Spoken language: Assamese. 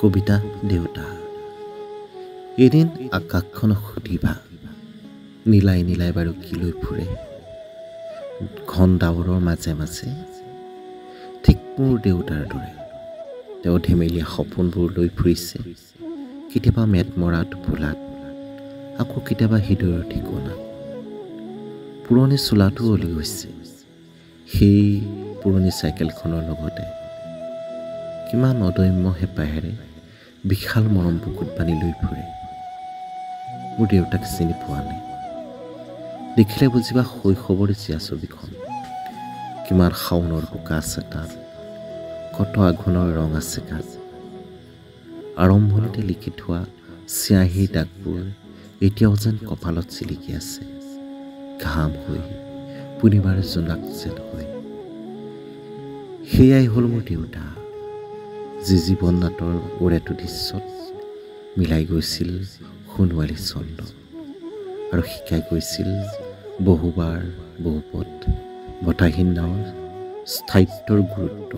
কবিতা দেউতা। এদিন আকাশখনক সুধিবা, নীলাই নীলাই বাৰু কি লৈ ফুৰে। ঘন ডাৱৰৰ মাজে মাজে ঠিক মোৰ দেউতাৰ দৰে তেওঁ ধেমেলীয়া সপোনবোৰ লৈ ফুৰিছে। কেতিয়াবা মেটমৰা টোপোলাত, আকৌ কেতিয়াবা হৃদয়ৰ ঠিকনা। পুৰণি চোলাটো অলি গৈছে সেই পুৰণি চাইকেলখনৰ লগতে। কিমান অদম্য হেঁপাহেৰে বিশাল মৰম বুকুত বান্ধি লৈ ফুৰে। মোৰ দেউতাক চিনি পোৱা নাই, দেখিলে বুজিবা শৈশৱৰ জীয়া ছবিখন। কিমান শাওনৰ বোকা আছে তাত, কত আঘোণৰ ৰং আছে গাত। আৰম্ভণিতে লিখি থোৱা চিয়াহীৰ দাগবোৰ এতিয়াও যেন কপালত চিলিকি আছে, ঘাম হৈ পূৰ্ণিমাৰ জোনাক যেন হৈ। সেয়াই হ'ল মোৰ দেউতা, যি জীৱন নাটৰ ওৰেটো দৃশ্যত মিলাই গৈছিল সোণোৱালী চন্দ্ৰ, আৰু শিকাই গৈছিল বহুবাৰ বহুপথ বতাহীন নাৱৰ স্থায়িত্বৰ গুৰুত্ব।